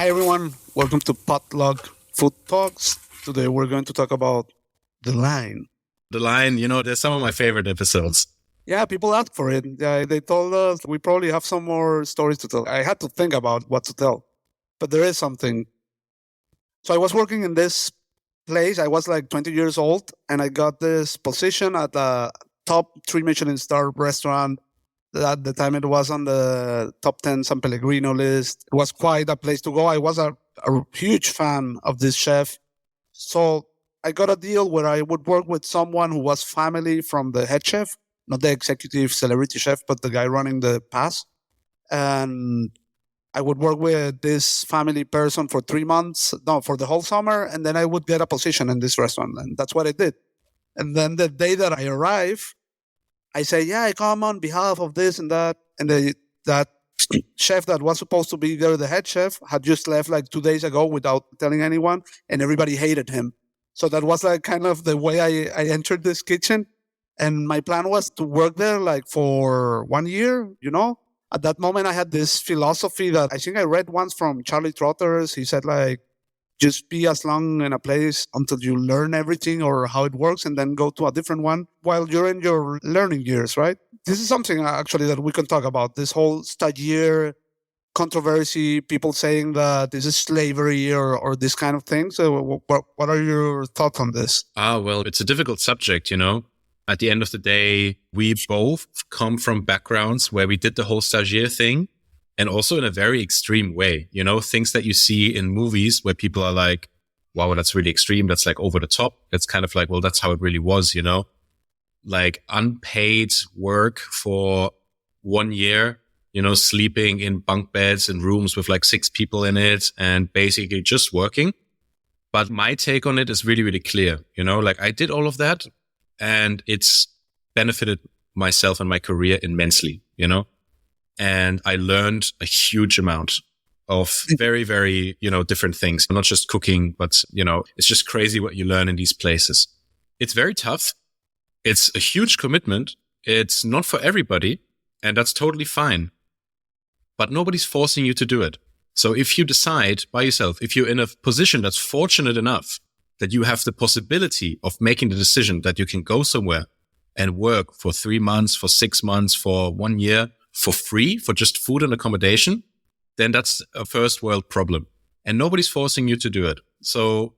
Hi everyone, welcome to Potluck Food Talks. Today we're going to talk about the line. The line, there's some of my favorite episodes. Yeah, people asked for it. They told us we probably have some more stories to tell. I had to think about what to tell, but there is something. So I was working in this place. I was like 20 years old, and I got this position at the top 3 Michelin star restaurant. At the time, it was on the top 10 San Pellegrino list. It was quite a place to go. I was a huge fan of this chef. So I got a deal where I would work with someone who was family from the head chef, not the executive celebrity chef, but the guy running the pass. And I would work with this family person for 3 months, no, for the whole summer. And then I would get a position in this restaurant. And that's what I did. And then the day that I arrive, I say, yeah, I come on behalf of this and that. And that chef that was supposed to be there, the head chef, had just left like 2 days ago without telling anyone. And everybody hated him. So that was like kind of the way I entered this kitchen. And my plan was to work there like for 1 year, At that moment, I had this philosophy that I think I read once from Charlie Trotters. He said like, just be as long in a place until you learn everything or how it works and then go to a different one while you're in your learning years, right? This is something actually that we can talk about. This whole stagiaire controversy, people saying that this is slavery or this kind of thing. So what are your thoughts on this? Well, it's a difficult subject, At the end of the day, we both come from backgrounds where we did the whole stagiaire thing. And also in a very extreme way, things that you see in movies where people are like, wow, that's really extreme. That's like over the top. It's kind of like, well, that's how it really was, like unpaid work for 1 year, sleeping in bunk beds in rooms with like 6 people in it and basically just working. But my take on it is really, really clear. Like I did all of that and it's benefited myself and my career immensely, And I learned a huge amount of very, very, different things, not just cooking, but, it's just crazy what you learn in these places. It's very tough. It's a huge commitment. It's not for everybody, and that's totally fine. But nobody's forcing you to do it. So if you decide by yourself, if you're in a position that's fortunate enough that you have the possibility of making the decision that you can go somewhere and work for 3 months, for 6 months, for 1 year, for free, for just food and accommodation, then that's a first world problem. And nobody's forcing you to do it. So,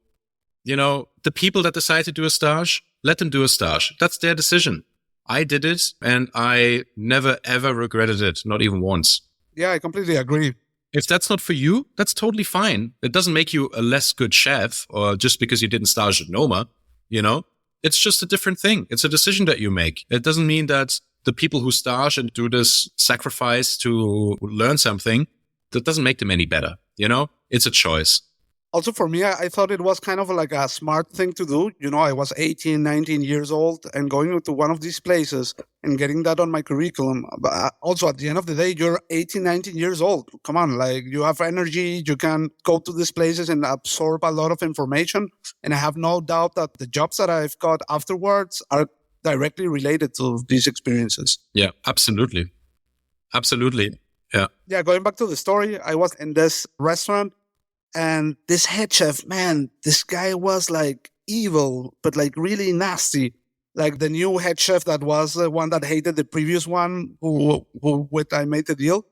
the people that decide to do a stage, let them do a stage. That's their decision. I did it and I never, ever regretted it, not even once. Yeah, I completely agree. If that's not for you, that's totally fine. It doesn't make you a less good chef or just because you didn't stage at Noma, It's just a different thing. It's a decision that you make. It doesn't mean that the people who stage and do this sacrifice to learn something, that doesn't make them any better. It's a choice. Also for me, I thought it was kind of like a smart thing to do. I was 18, 19 years old and going to one of these places and getting that on my curriculum. But also at the end of the day, you're 18, 19 years old. Come on, like you have energy. You can go to these places and absorb a lot of information. And I have no doubt that the jobs that I've got afterwards are directly related to these experiences. Yeah, absolutely. Absolutely. Yeah. Yeah, going back to the story, I was in this restaurant and this head chef, man, this guy was like evil, but like really nasty. Like the new head chef that was the one that hated the previous one who with I made the deal.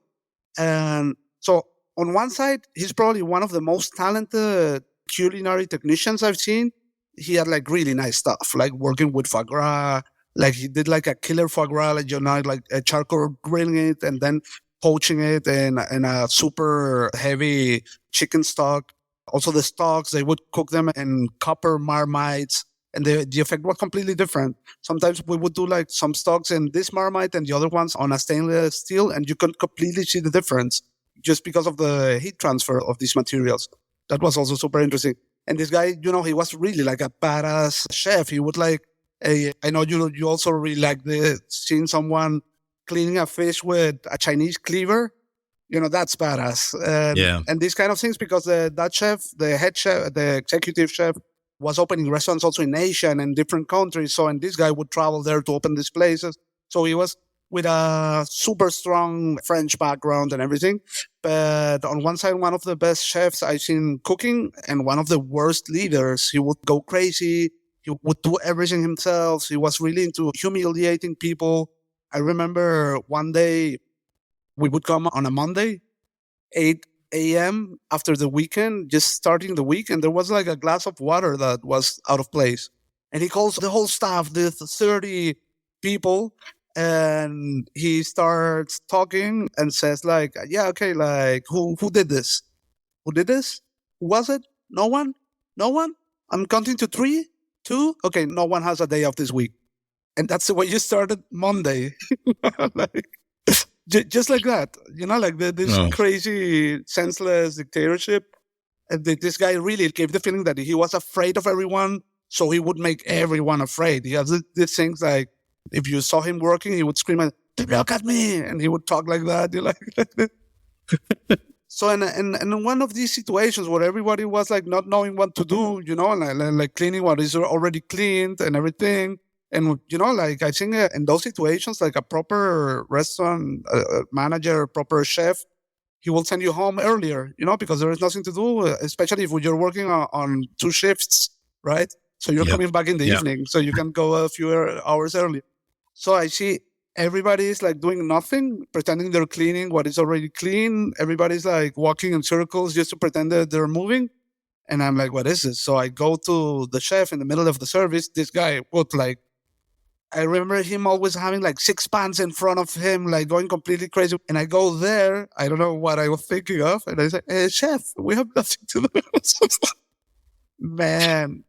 And so on one side, he's probably one of the most talented culinary technicians I've seen. He had like really nice stuff, like working with foie gras. Like he did like a killer foie gras, like a charcoal grilling it and then poaching it in a super heavy chicken stock. Also the stocks, they would cook them in copper marmites and the effect was completely different. Sometimes we would do like some stocks in this marmite and the other ones on a stainless steel and you could completely see the difference just because of the heat transfer of these materials. That was also super interesting. And this guy, he was really like a badass chef. He would like, I know you also really like seeing someone cleaning a fish with a Chinese cleaver. That's badass. And these kind of things because that chef, the head chef, the executive chef was opening restaurants also in Asia and in different countries. So, and this guy would travel there to open these places. So we with a super strong French background and everything. But on one side, one of the best chefs I've seen cooking and one of the worst leaders. He would go crazy. He would do everything himself. He was really into humiliating people. I remember one day we would come on a Monday, 8 a.m. after the weekend, just starting the week, and there was like a glass of water that was out of place. And he calls the whole staff, the 30 people, and he starts talking and says like, yeah, okay, like who did this? Who did this? Who was it? No one? No one? I'm counting to 3, 2. Okay, no one has a day off this week. And that's the way you started Monday. Like, just like that, like this crazy, senseless dictatorship. And this guy really gave the feeling that he was afraid of everyone, so he would make everyone afraid. He has these things like, if you saw him working, he would scream, "Look at me!" And he would talk like that. You're like, so in one of these situations where everybody was like not knowing what to do, and like cleaning what is already cleaned and everything. And, like I think in those situations, like a proper restaurant manager, proper chef, he will send you home earlier, because there is nothing to do, especially if you're working on 2 shifts, right? So you're coming back in the evening, so you can go a few hours early. So I see everybody is like doing nothing, pretending they're cleaning what is already clean. Everybody's like walking in circles just to pretend that they're moving. And I'm like, what is this? So I go to the chef in the middle of the service. This guy would like, I remember him always having like 6 pans in front of him, like going completely crazy. And I go there, I don't know what I was thinking of. And I say, hey, chef, we have nothing to do. Man.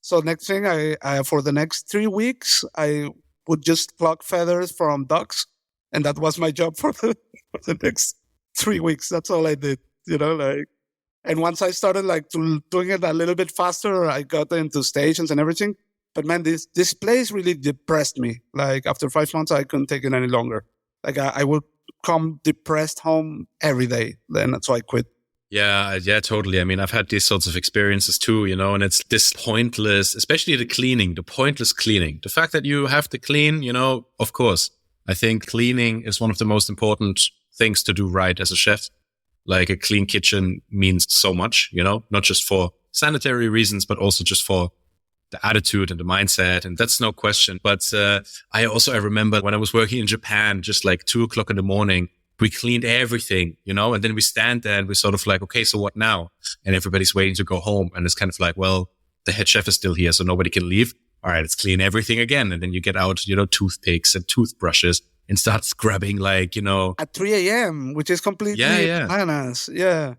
So next thing, I for the next 3 weeks, I would just pluck feathers from ducks. And that was my job for the next 3 weeks. That's all I did, like. And once I started like doing it a little bit faster, I got into stations and everything. But man, this place really depressed me. Like after 5 months, I couldn't take it any longer. Like I would come depressed home every day. Then so I quit. Yeah, totally. I mean, I've had these sorts of experiences too, and it's this pointless, especially the pointless cleaning. The fact that you have to clean, of course, I think cleaning is one of the most important things to do right as a chef. Like a clean kitchen means so much, not just for sanitary reasons, but also just for the attitude and the mindset. And that's no question. But I remember when I was working in Japan, just like 2:00 in the morning, we cleaned everything, and then we stand there and we're sort of like, okay, so what now? And everybody's waiting to go home. And it's kind of like, well, the head chef is still here, so nobody can leave. All right, let's clean everything again. And then you get out, toothpicks and toothbrushes and start scrubbing like, at 3 a.m., which is completely bananas. Yeah.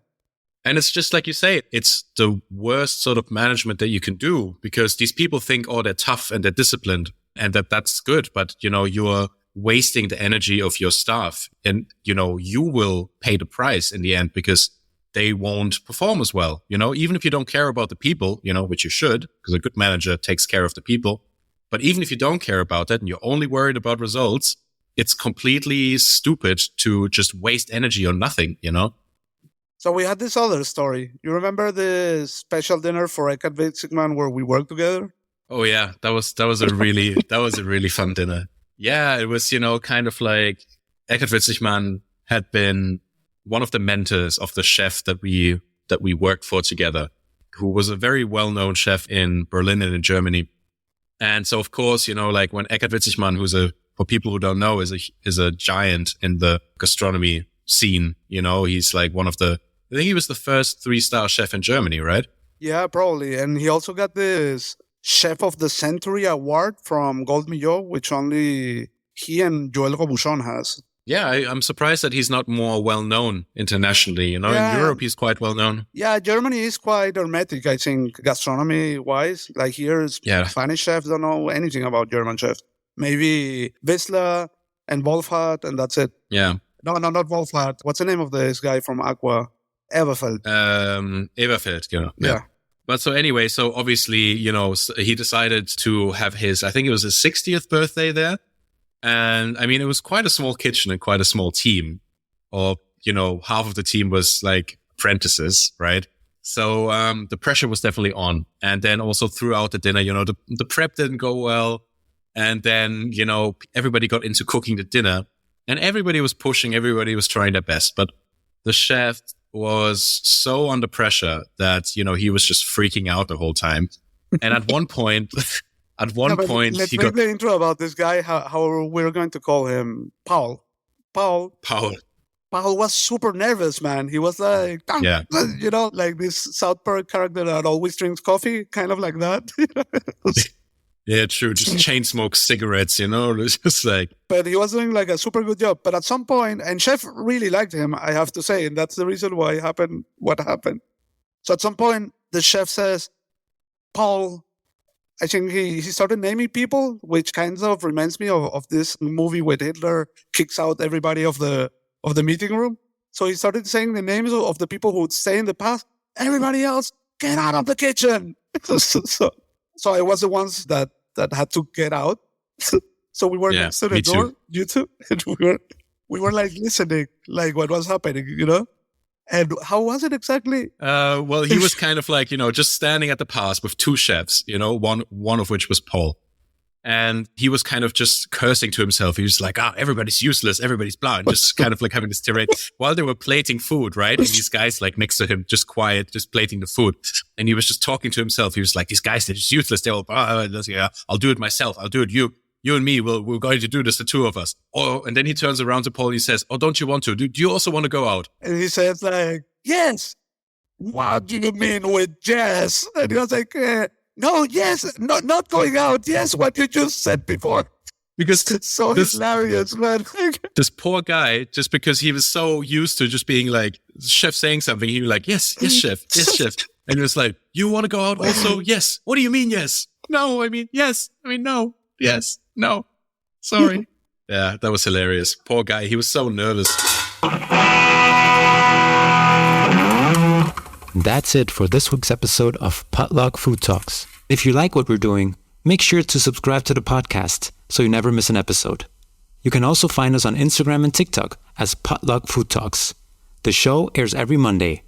And it's just like you say, it's the worst sort of management that you can do, because these people think, oh, they're tough and they're disciplined and that's good. But, you're wasting the energy of your staff and, you will pay the price in the end because they won't perform as well. Even if you don't care about the people, which you should, because a good manager takes care of the people. But even if you don't care about that and you're only worried about results, it's completely stupid to just waste energy on nothing, So we had this other story. You remember the special dinner for Eckhart Witzigmann where we worked together? Oh yeah, that was a really fun dinner. Yeah, it was, kind of like Eckhart Witzigmann had been one of the mentors of the chef that we worked for together, who was a very well-known chef in Berlin and in Germany. And so of course, like when Eckhart Witzigmann, for people who don't know, is a giant in the gastronomy scene, he's like I think he was the first 3-star chef in Germany, right? Yeah, probably. And he also got this Chef of the Century award from Gold Millot, which only he and Joël Robuchon has. Yeah, I'm surprised that he's not more well-known internationally. In Europe, he's quite well-known. Yeah, Germany is quite hermetic, I think, gastronomy-wise. Like here, Spanish chefs don't know anything about German chefs. Maybe Wissler and Wolfhard, and that's it. Yeah. No, not Wolfhard. What's the name of this guy from Aqua? Eberfeld. Eberfeld, Yeah. But so anyway, so obviously, he decided to have I think it was his 60th birthday there. And I mean, it was quite a small kitchen and quite a small team. Or, half of the team was like apprentices, right? So the pressure was definitely on. And then also throughout the dinner, the prep didn't go well. And then, everybody got into cooking the dinner. And everybody was pushing, everybody was trying their best. But the chef was so under pressure that, you know, he was just freaking out the whole time. And at one point, let's he make got the intro about this guy, how we're going to call him Paul. Paul was super nervous, man. He was like, Yeah. you know, like this South Park character that always drinks coffee, kind of like that. Yeah, true. Just chain smoke cigarettes, you know, it's just like. But he was doing like a super good job. But at some point, and Chef really liked him, I have to say, and that's the reason why what happened. So at some point, the chef says, Paul, I think he started naming people, which kind of reminds me of this movie where Hitler kicks out everybody of the meeting room. So he started saying the names of the people who would stay in the past. Everybody else, get out of the kitchen. So I was the ones that had to get out. So we were next to the door, you two, and we were like listening, like what was happening, you know? And how was it exactly? Well, he was kind of like, you know, just standing at the pass with two chefs, you know, one of which was Paul. And he was kind of just cursing to himself. He was like, everybody's useless, everybody's blah, and just kind of like having this tirade while they were plating food, right? And these guys like next to him, just quiet, just plating the food. And he was just talking to himself. He was like, these guys, they're just useless. They're all, I'll do it myself. I'll do it. You and me, we're going to do this, the two of us. Oh, and then he turns around to Paul. He says, don't you want to? Do you also want to go out? And he says like, yes. What do you mean with yes? And he was like, no, yes, not going out. Yes, what you just said before. Because it's so hilarious, man. This poor guy, just because he was so used to just being like, chef saying something, he was like, yes, chef, yes, chef. And he was like, you want to go out also? Yes. What do you mean, yes? No, I mean, yes. I mean, no. Yes. No. Sorry. Yeah, that was hilarious. Poor guy. He was so nervous. That's it for this week's episode of Potluck Food Talks. If you like what we're doing, make sure to subscribe to the podcast so you never miss an episode. You can also find us on Instagram and TikTok as Potluck Food Talks. The show airs every Monday.